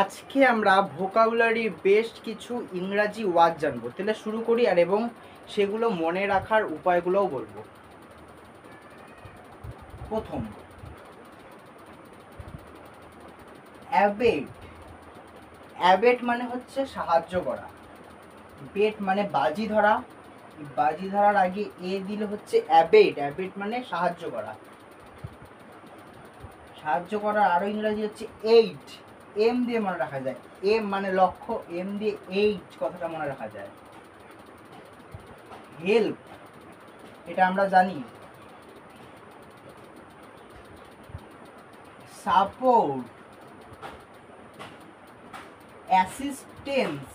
আজকে আমরা vocabulary best কিছু ইংরাজি ওয়ার্ড জানবো। তাহলে শুরু করি আর এবং সেগুলো মনে রাখার উপায়গুলোও বলবো। প্রথম, অ্যাবেট। অ্যাবেট মানে হচ্ছে সাহায্য করা। বেট মানে বাজি ধরা। বাজি ধরার আগে এ দিলে হচ্ছে অ্যাবেট। অ্যাবেট মানে সাহায্য করা। সাহায্য করার আরো ইংরাজি হচ্ছে এইট। এম দিয়ে মনে রাখা যায়। এম মানে লক্ষ্য, এম দিয়ে এইট কথাটা মনে রাখা যায়। হেল্প, এটা আমরা জানি। Support, assistance.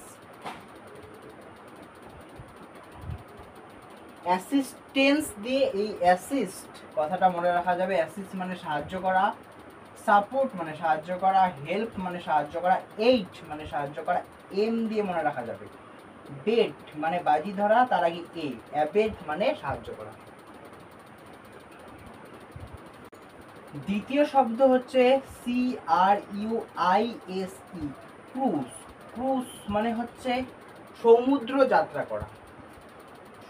অ্যাসিস্ট্যান্স দিয়ে এই অ্যাসিস্ট কথাটা মনে রাখা যাবে। অ্যাসিস্ট মানে সাহায্য করা, সাপোর্ট মানে সাহায্য করা, হেল্প মানে সাহায্য করা, এইট মানে সাহায্য করা, এম দিয়ে মনে রাখা যাবে। বেট মানে বাজি ধরা, তার আগে এ। অ্যাবেট মানে সাহায্য করা। দ্বিতীয় শব্দ হচ্ছে CRUISE, ক্রুজ। ক্রুজ মানে হচ্ছে সমুদ্র যাত্রা করা।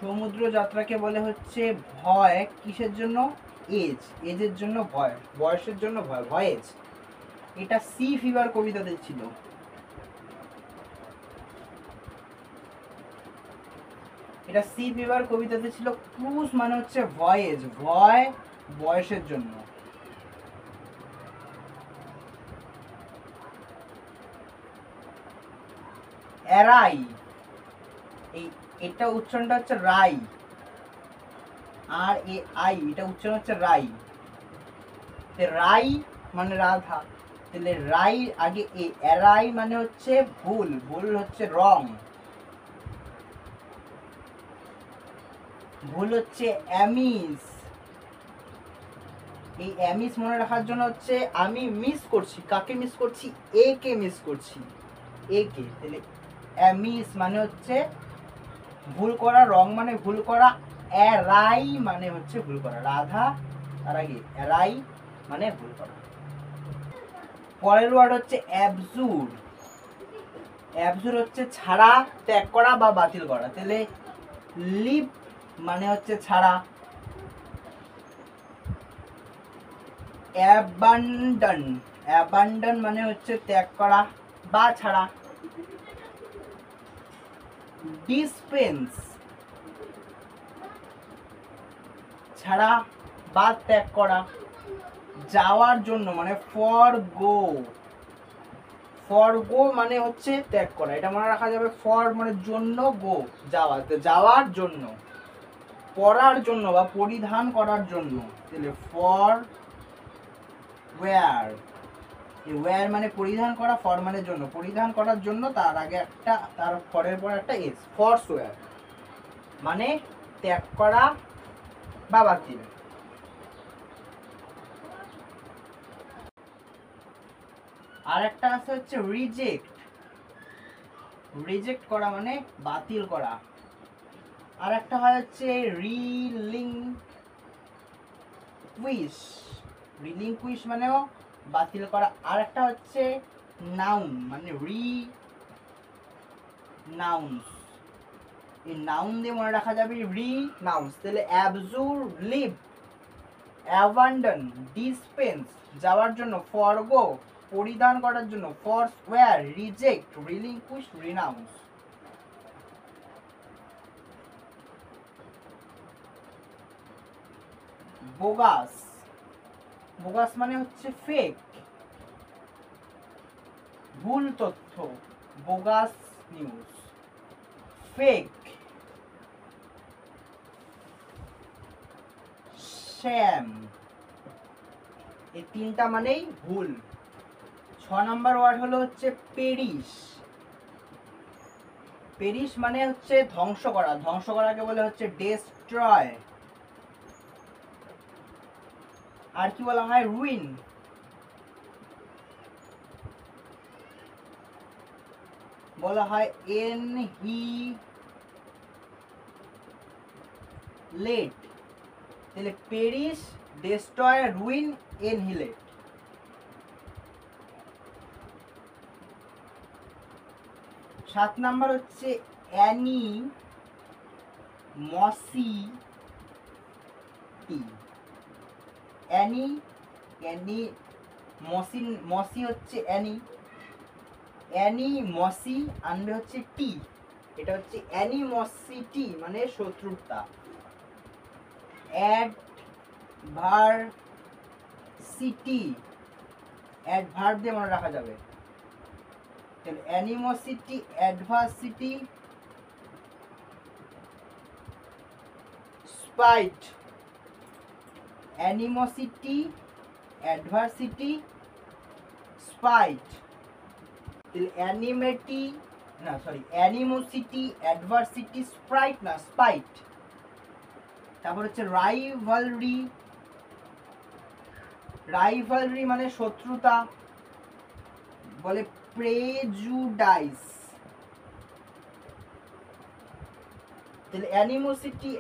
সমুদ্র যাত্রাকে বলে হচ্ছে ভয়। কিসের জন্য? এজ। এজের জন্য ভয়, বয়সের জন্য ভয়, ভয়েজ। এটা সি ফিভার কবিতাতে ছিল। এটা সি ফিভার কবিতাতে ছিল। ক্রুজ মানে হচ্ছে ভয়েজ, ভয়, বয়সের জন্য। এরাই, এটা উচ্চারণটা হচ্ছে রাই। আর এ আই, এটা উচ্চারণ হচ্ছে রাই। রাই মানে রাধা, তাহলে রাই আগে এ। এরাই মানে হচ্ছে ভুল, ভুল হচ্ছে রং। ভুল হচ্ছে অ্যামিস। এই অ্যামিস মনে রাখার জন্য হচ্ছে আমি মিস করছি। কাকে মিস করছি? এ কে মিস করছি, এ কে। তাহলে অ্যামিস মানে হচ্ছে ভুল করা, রং মানে ভুল করা, এরাই মানে হচ্ছে ভুল করা। রাধা তার আগে এরাই মানে ভুল করা। পরের ওয়ার্ড হচ্ছে অ্যাবজুর। অ্যাবজুর হচ্ছে ছাড়া, ত্যাগ করা বা বাতিল করা। তাহলে লিভ মানে হচ্ছে ছাড়া। অ্যাবান্ডন, অ্যাবান্ডন মানে হচ্ছে ত্যাগ করা বা ছাড়া। ডিসপেন্স, ছাড়া বা ত্যাগ করা। যাওয়ার জন্য মানে ফর গো। ফর গো মানে হচ্ছে ত্যাগ করা, এটা মনে রাখা যাবে। ফর মানে জন্য, গো যাওয়া, যাওয়ার জন্য। পরার জন্য বা পরিধান করার জন্য, তাহলে ফর ওয়্যার। ওয়্যার মানে পরিধান করা, ফর মানে জন্য, পরিধান করার জন্য, তার আগে একটা, তার ফরের পর একটা এস। ফরস ওয়্যার মানে ত্যাগ করা বা বাতিল। আর একটা আছে হচ্ছে রিজেক্ট। রিজেক্ট করা মানে বাতিল করা। আর একটা হয় হচ্ছে রিলিংকুইশ। রিলিংকুইশ মানেও বাতিল করা। আর একটা হচ্ছে নাউন মানে নাউন্স। এই নাউন দিয়ে মনে রাখা যাবে নাউন্স। তাহলে অ্যাবজুর, লিভ, অ্যাবান্ডন, ডিসপেন্স যাওয়ার জন্য, ফরগো পরিধান করার জন্য, forswear, reject, relinquish, renounce. Bogus. Bogus মানে হচ্ছে ফেক, ভুল তথ্য, বোগাস নিউজ। ফেক, শ্যাম, এই তিনটা মানেই ভুল। 6 নম্বর ওয়ার্ড হলো হচ্ছে পেরিশ। পেরিশ মানে হচ্ছে ধ্বংস করা। ধ্বংস করাকে বলে হচ্ছে ডেস্ট্রয়। আর কি বলা হয়? রুইন। বলা হয় এনহিলেট। তাহলে পেরিশ, ডেস্ট্রয়, রুইন, এনহিলেট। 7 নাম্বার হচ্ছে অ্যানি মসি টি। অ্যানি অ্যানি মসি, মসি হচ্ছে অ্যানি, অ্যানি মসি আনবে হচ্ছে টি, এটা হচ্ছে অ্যানিমসিটি মানে শত্রুতা। অ্যাডভার্সিটি, অ্যাডভার্ব দিয়ে মনে রাখা যাবে। তাহলে animosity, adversity, spite. Animosity, adversity, spite. তাহলে অ্যানিমেটি না সরি অ্যানিমোসিটি, অ্যাডভার্সিটি, স্প্রাইট না স্পাইট। তারপর হচ্ছে রাইভালরি, রাইভালরি মানে শত্রুতা, বলে প্রেজুডাইস। তাহলে animosity,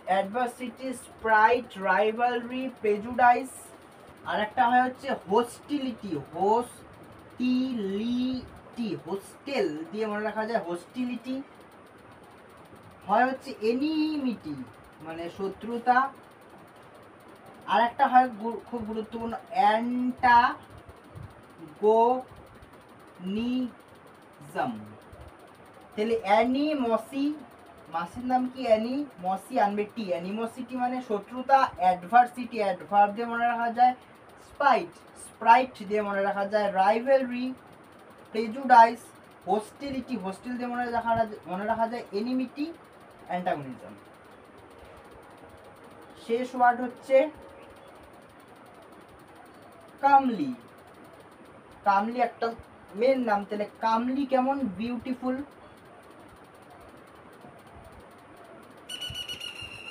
adversity, sprite, rivalry, prejudice. আর একটা হয় হচ্ছে হোস্টিলিটি, হোস্টিলিটি, হোস্টেল দিয়ে মনে রাখা যায় হোস্টিলিটি। হয় হচ্ছে এনিমিটি মানে শত্রুতা। আর একটা হয় খুব গুরুত্বপূর্ণ অ্যান্টাগোনিজম। তাহলে অ্যানিমসি, মাসির নাম কি অ্যানি, মসি আনবে টি, অ্যানিমসিটি মানে শত্রুতা, অ্যাডভার্সিটি অ্যাডভার্ব দিয়ে মনে রাখা যায়, স্পাইট স্প্রাইট দিয়ে মনে রাখা যায়, রাইভেলরি, প্রেজুডাইস, হোস্টিলিটি হোস্টেল দিয়ে মনে রাখা যায়, এনিমিটি, অ্যান্টাগনিজম। শেষ ওয়ার্ড হচ্ছে কামলি। কামলি একটা মেন নাম। তাহলে কামলি কেমন, বিউটিফুল,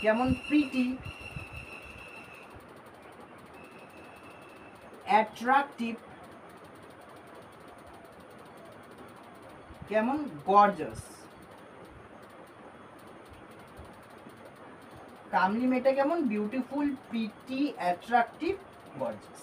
কেমন প্রিটি, অ্যাট্রাকটিভ, কেমন গর্জাস। কামলি মেয়েটা কেমন, বিউটিফুল, প্রিটি, অ্যাট্রাকটিভ, গর্জাস।